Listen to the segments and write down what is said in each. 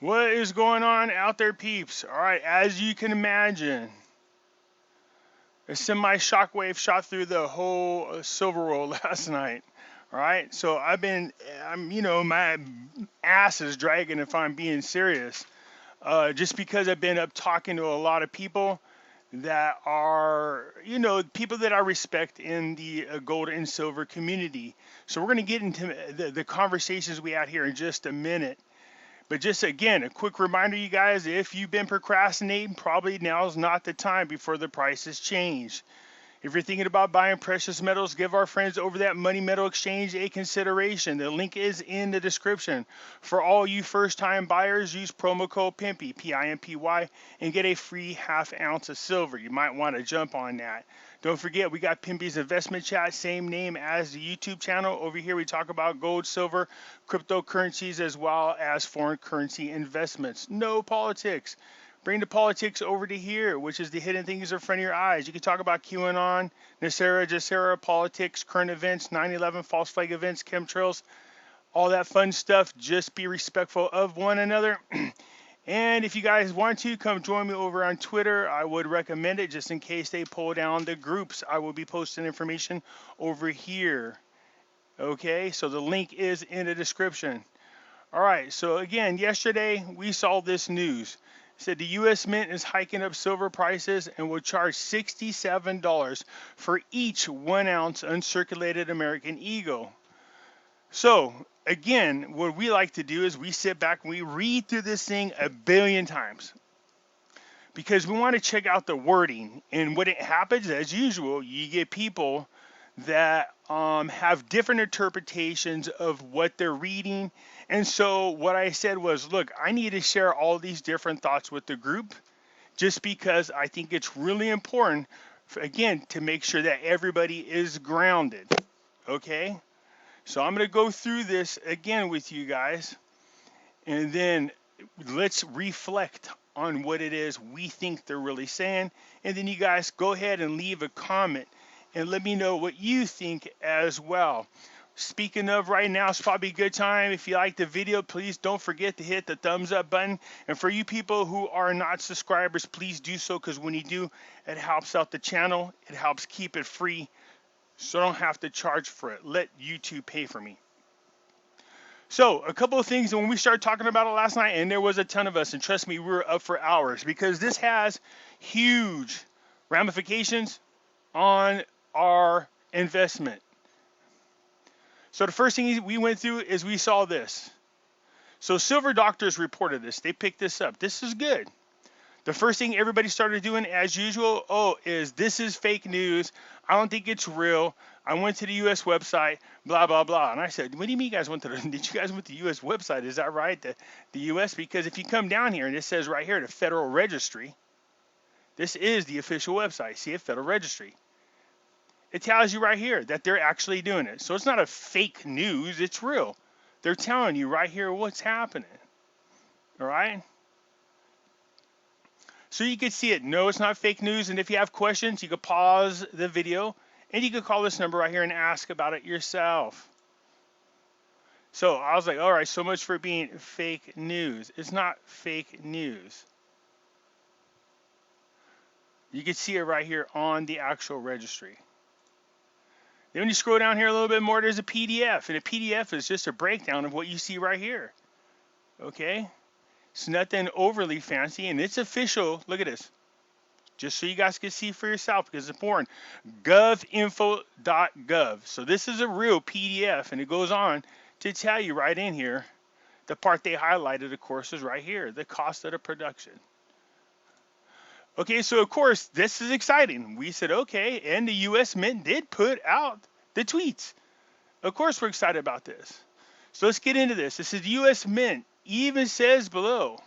What is going on out there, peeps? All right, as you can imagine, a semi shockwave shot through the whole silver world last night. All right, so my ass is dragging if I'm being serious. Just because I've been up talking to a lot of people that are, people that I respect in the gold and silver community. So we're going to get into the conversations we had here in just a minute. But just again, a quick reminder, you guys, if you've been procrastinating, probably now's not the time before the prices change. If you're thinking about buying precious metals, give our friends over that Money Metal Exchange a consideration. The link is in the description. For all you first-time buyers, use promo code Pimpy, P-I-M-P-Y, and get a free half ounce of silver. You might want to jump on that. Don't forget, we got Pimpy's Investment Chat, same name as the YouTube channel. Over here, we talk about gold, silver, cryptocurrencies, as well as foreign currency investments. No politics. Bring the politics over to here, which is the hidden things in front of your eyes. You can talk about QAnon, NESARA, GESARA, politics, current events, 9/11, false flag events, chemtrails, all that fun stuff. Just be respectful of one another. And if you guys want to, come join me over on Twitter. I would recommend it just in case they pull down the groups. I will be posting information over here. Okay, so the link is in the description. All right, so again, yesterday we saw this news. It said the U.S. Mint is hiking up silver prices and will charge $67 for each 1 ounce uncirculated American Eagle. So again, what we like to do is we sit back and we read through this thing a billion times because we want to check out the wording. And what it happens, as usual, you get people that have different interpretations of what they're reading. And so what I said was, look, I need to share all these different thoughts with the group just because I think it's really important, again, to make sure that everybody is grounded. Okay? So I'm going to go through this again with you guys, and then let's reflect on what it is we think they're really saying. And then you guys go ahead and leave a comment and let me know what you think as well. Speaking of, right now is probably a good time. If you like the video, please don't forget to hit the thumbs up button. And for you people who are not subscribers, please do so, because when you do, it helps out the channel. It helps keep it free, so I don't have to charge for it. Let YouTube pay for me. So a couple of things when we started talking about it last night, and there was a ton of us, and trust me, we were up for hours, because this has huge ramifications on our investment. So the first thing we went through is we saw this. So Silver Doctors reported this. They picked this up. This is good. The first thing everybody started doing, as usual, is this is fake news. I don't think it's real. I went to the U.S. website, blah, blah, blah. And I said, what do you mean you guys went to did you guys went to the U.S. website? Is that right? The U.S.? Because if you come down here, and it says right here, the Federal Registry, this is the official website. See it, Federal Registry. It tells you right here that they're actually doing it. So it's not a fake news. It's real. They're telling you right here what's happening. All right? So you can see it. No, it's not fake news. And if you have questions, you can pause the video and you can call this number right here and ask about it yourself. So I was like, all right, so much for being fake news. It's not fake news. You can see it right here on the actual registry. Then when you scroll down here a little bit more, there's a PDF. And a PDF is just a breakdown of what you see right here. Okay? It's nothing overly fancy, and it's official. Look at this. Just so you guys can see for yourself, because it's important. govinfo.gov. So this is a real PDF, and it goes on to tell you right in here. The part they highlighted, of course, is right here. The cost of the production. Okay, so of course, this is exciting. We said, okay, and the U.S. Mint did put out the tweets. Of course, we're excited about this. So let's get into this. This is the U.S. Mint even says below.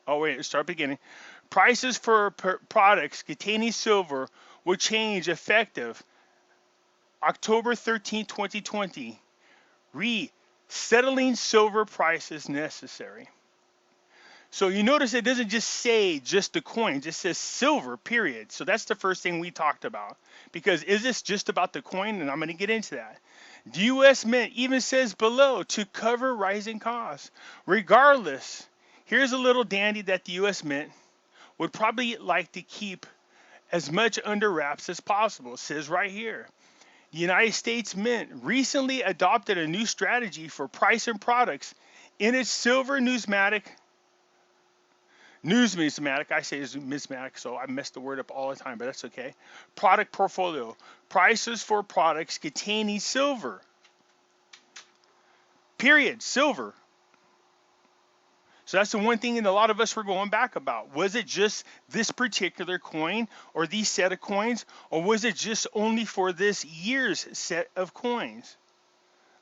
Oh, wait, let's start beginning. Prices for products containing silver will change effective October 13, 2020. Settling silver prices necessary. So you notice it doesn't just say just the coin, it just says silver, period. So that's the first thing we talked about. Because is this just about the coin? And I'm going to get into that. The U.S. Mint even says below to cover rising costs. Regardless, Here's a little dandy that the U.S. Mint would probably like to keep as much under wraps as possible. It says right here, the United States Mint recently adopted a new strategy for pricing products in its silver numismatic, I say it's numismatic, so I mess the word up all the time, but that's okay. Product portfolio, prices for products containing silver. Period, silver. So that's the one thing that a lot of us were going back about. Was it just this particular coin or these set of coins, or was it just only for this year's set of coins?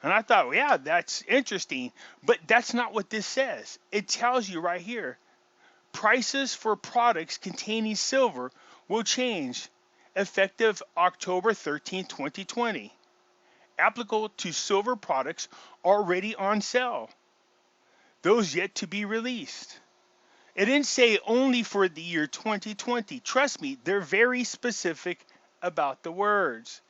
And I thought, well, yeah, that's interesting, but that's not what this says. It tells you right here, prices for products containing silver will change effective October 13, 2020. Applicable to silver products already on sale. Those yet to be released. It didn't say only for the year 2020. Trust me, they're very specific about the words.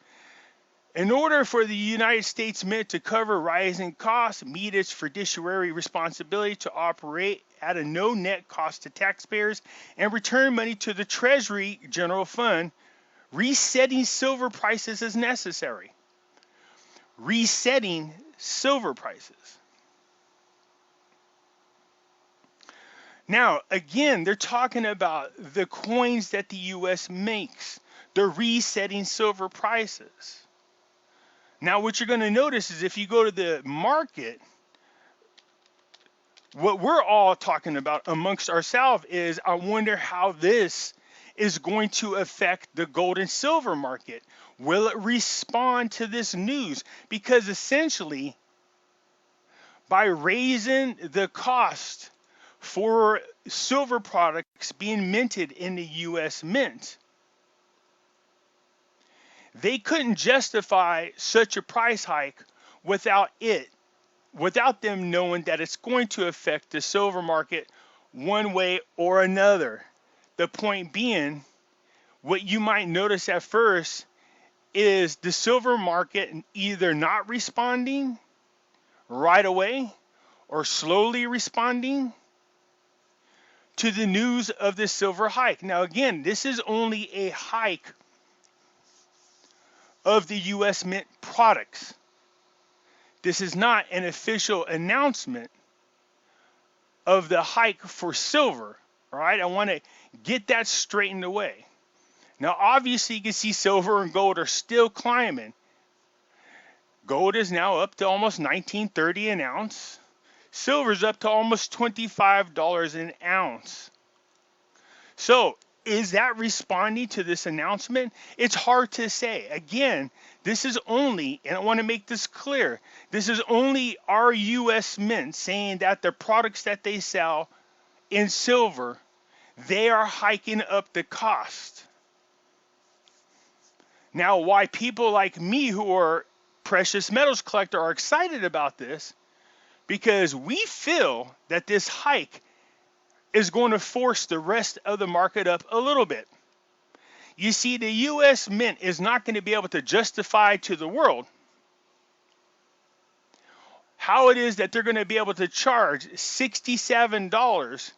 In order for the United States Mint to cover rising costs, meet its fiduciary responsibility to operate at a no net cost to taxpayers, and return money to the Treasury General Fund, resetting silver prices is necessary. Resetting silver prices. Now, again, they're talking about the coins that the U.S. makes. They're resetting silver prices. Now, what you're going to notice is if you go to the market, what we're all talking about amongst ourselves is, I wonder how this is going to affect the gold and silver market. Will it respond to this news? Because essentially, by raising the cost for silver products being minted in the U.S. Mint, they couldn't justify such a price hike without them knowing that it's going to affect the silver market one way or another. The point being, what you might notice at first is the silver market either not responding right away or slowly responding to the news of the silver hike. Now, again, this is only a hike of the U.S. Mint products. This is not an official announcement of the hike for silver. All right, I want to get that straightened away. Now, obviously, you can see silver and gold are still climbing. Gold is now up to almost $19.30 an ounce. Silver's up to almost $25 an ounce. So, is that responding to this announcement? It's hard to say. Again, this is only, and I want to make this clear, this is only our U.S. Mint saying that the products that they sell in silver, they are hiking up the cost. Now, why people like me who are precious metals collector are excited about this, because we feel that this hike is going to force the rest of the market up a little bit. You see, the U.S. Mint is not going to be able to justify to the world how it is that they're going to be able to charge $67,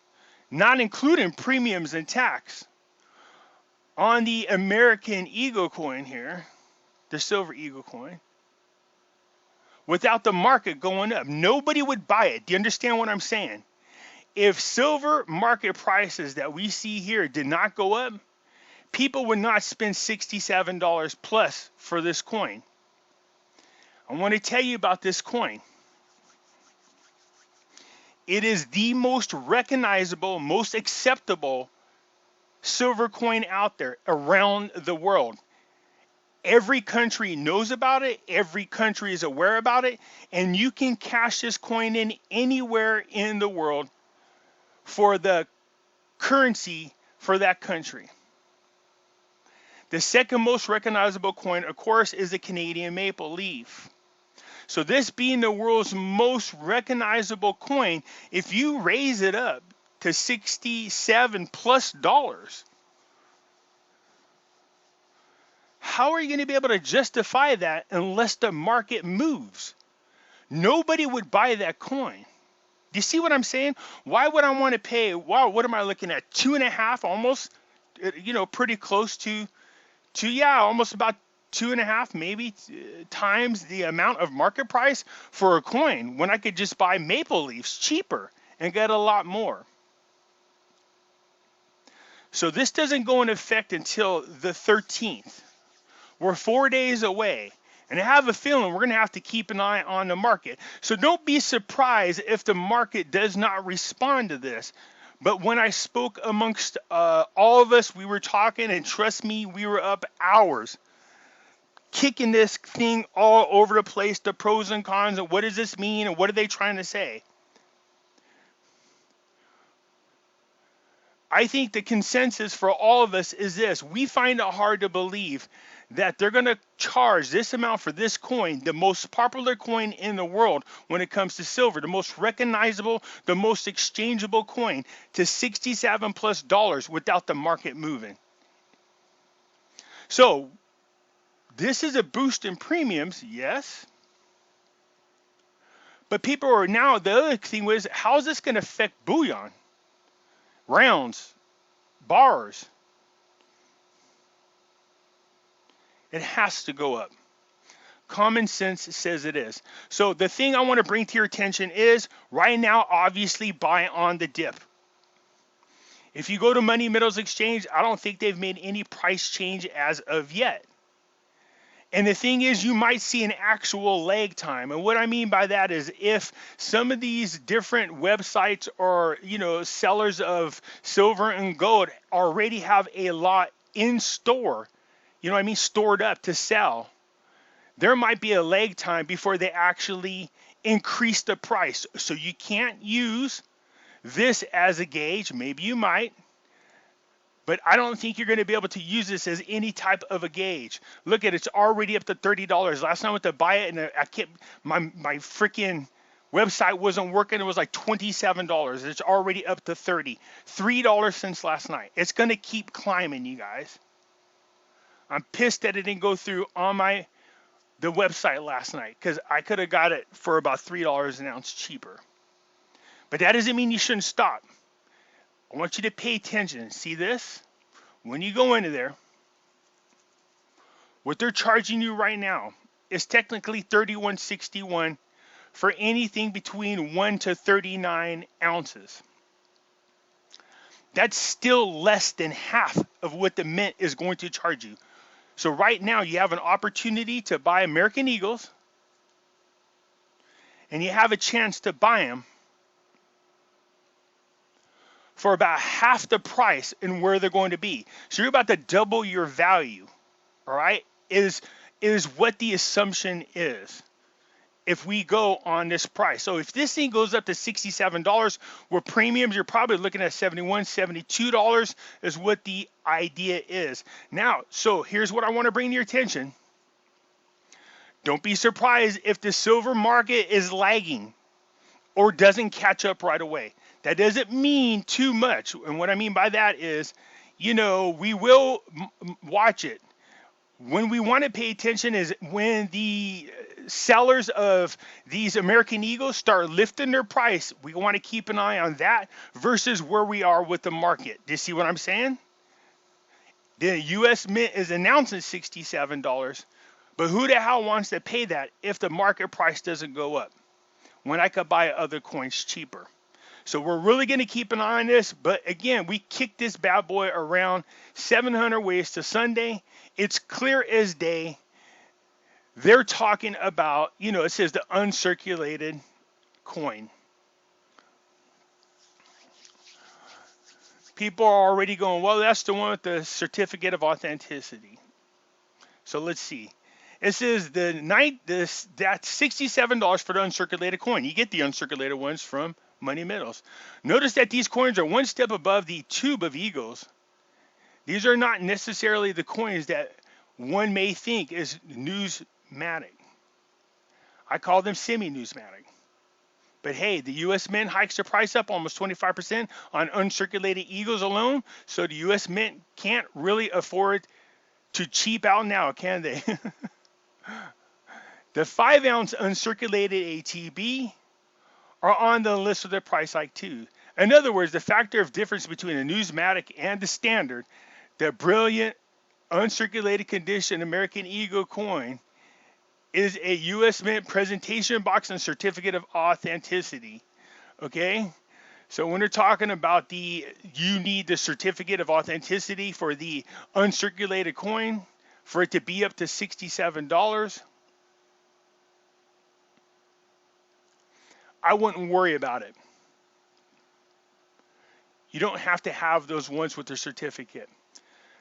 not including premiums and tax, on the American Eagle coin here, the silver Eagle coin, without the market going up. Nobody would buy it. Do you understand what I'm saying? If silver market prices that we see here did not go up, people would not spend $67 plus for this coin. I want to tell you about this coin. It is the most recognizable, most acceptable silver coin out there around the world. Every country knows about it. Every country is aware about it. And you can cash this coin in anywhere in the world for the currency for that country. The second most recognizable coin, of course, is the Canadian maple leaf. So this being the world's most recognizable coin, if you raise it up to $67 plus, how are you going to be able to justify that unless the market moves? Nobody would buy that coin. Do you see what I'm saying? Why would I want to pay? Wow, what am I looking at? 2.5, almost, pretty close to yeah, almost about 2.5 maybe times the amount of market price for a coin when I could just buy maple leaves cheaper and get a lot more. So this doesn't go into effect until the 13th. We're 4 days away. And I have a feeling we're going to have to keep an eye on the market. So don't be surprised if the market does not respond to this. But when I spoke amongst all of us, we were talking, and trust me, we were up hours kicking this thing all over the place, the pros and cons, and what does this mean, and what are they trying to say? I think the consensus for all of us is this. We find it hard to believe that they're going to charge this amount for this coin, the most popular coin in the world when it comes to silver, the most recognizable, the most exchangeable coin, to $67+ without the market moving. So this is a boost in premiums, yes. But people are now, the other thing was, how is this going to affect bullion? Rounds, bars. It has to go up. Common sense says it is. So the thing I want to bring to your attention is right now, obviously buy on the dip. If you go to Money Metals Exchange, I don't think they've made any price change as of yet. And the thing is, you might see an actual lag time. And what I mean by that is if some of these different websites or, sellers of silver and gold already have a lot in store, stored up to sell, there might be a lag time before they actually increase the price. So you can't use this as a gauge. Maybe you might. But I don't think you're going to be able to use this as any type of a gauge. Look at it, it's already up to $30. Last time I went to buy it, and I kept my freaking website wasn't working. It was like $27. It's already up to $30. $3 since last night. It's going to keep climbing, you guys. I'm pissed that it didn't go through on the website last night because I could have got it for about $3 an ounce cheaper. But that doesn't mean you shouldn't stop. I want you to pay attention. See this? When you go into there, what they're charging you right now is technically $31.61 for anything between 1 to 39 ounces. That's still less than half of what the mint is going to charge you. So right now you have an opportunity to buy American Eagles, and you have a chance to buy them for about half the price and where they're going to be. So you're about to double your value, all right, is what the assumption is if we go on this price. So if this thing goes up to $67, with premiums, you're probably looking at $71, $72 is what the idea is. Now, so here's what I want to bring to your attention. Don't be surprised if the silver market is lagging or doesn't catch up right away. That doesn't mean too much. And what I mean by that is, we will watch it. When we want to pay attention is when the sellers of these American Eagles start lifting their price. We want to keep an eye on that versus where we are with the market. Do you see what I'm saying? The U.S. Mint is announcing $67, but who the hell wants to pay that if the market price doesn't go up when I could buy other coins cheaper? So we're really going to keep an eye on this. But again, we kicked this bad boy around 700 ways to Sunday. It's clear as day. They're talking about, it says the uncirculated coin. People are already going, well, that's the one with the certificate of authenticity. So let's see. It says that's $67 for the uncirculated coin. You get the uncirculated ones from Money Metals. Notice that these coins are one step above the tube of eagles. These are not necessarily the coins that one may think is newsmatic. I call them semi-newsmatic. But hey, the U.S. Mint hikes their price up almost 25% on uncirculated eagles alone. So the U.S. Mint can't really afford to cheap out now, can they? The 5-ounce uncirculated ATB are on the list with a price hike too. In other words, the factor of difference between a Newsmatic and the standard, the brilliant uncirculated condition American Eagle coin, is a U.S. Mint presentation box and certificate of authenticity. Okay? So when we're talking about you need the certificate of authenticity for the uncirculated coin for it to be up to $67, I wouldn't worry about it. You don't have to have those ones with the certificate.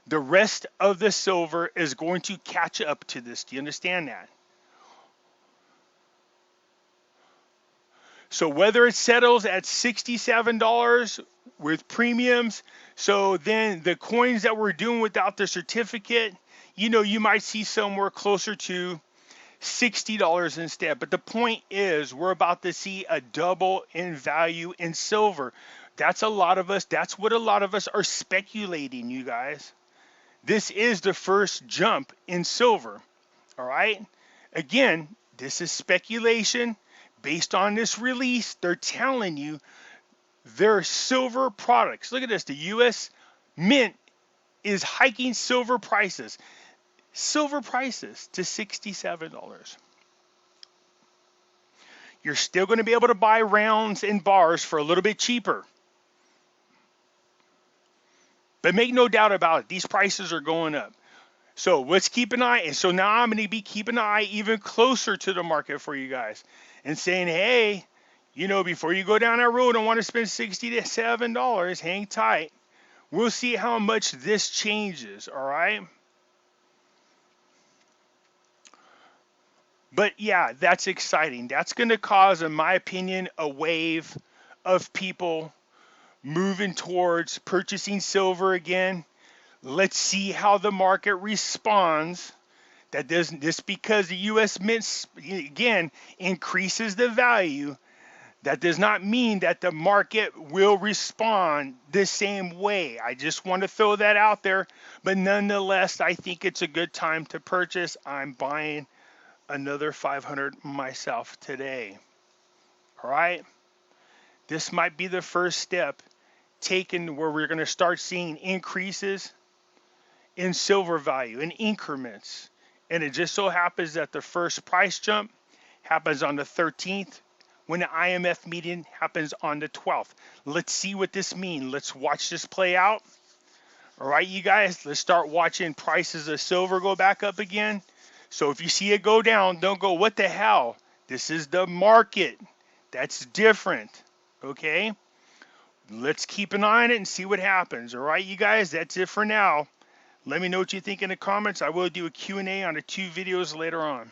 The rest of the silver is going to catch up to this. Do you understand that? So whether it settles at $67 with premiums, so then the coins that we're doing without the certificate, you might see somewhere closer to $60 instead. But the point is, we're about to see a double in value in silver. That's what a lot of us are speculating, you guys. This is the first jump in silver. All right. Again, this is speculation. Based on this release, they're telling you their silver products. Look at this. The U.S. Mint is hiking silver prices to $67. You're still going to be able to buy rounds and bars for a little bit cheaper. But make no doubt about it, these prices are going up. So let's keep an eye. And so now I'm going to be keeping an eye even closer to the market for you guys and saying, hey, before you go down that road and want to spend $60 to $7, hang tight. We'll see how much this changes, all right? But yeah, that's exciting. That's going to cause, in my opinion, a wave of people moving towards purchasing silver again. Let's see how the market responds. That doesn't just because the U.S. Mint again increases the value, that does not mean that the market will respond the same way. I just want to throw that out there. But nonetheless, I think it's a good time to purchase. I'm buying another 500 myself today. All right. This might be the first step taken where we're going to start seeing increases in silver value in increments. And it just so happens that the first price jump happens on the 13th when the IMF meeting happens on the 12th. Let's see what this means. Let's watch this play out. All right, you guys, let's start watching prices of silver go back up again. So if you see it go down, don't go, what the hell? This is the market. That's different. Okay? Let's keep an eye on it and see what happens. All right, you guys, that's it for now. Let me know what you think in the comments. I will do a Q&A on the 2 videos later on.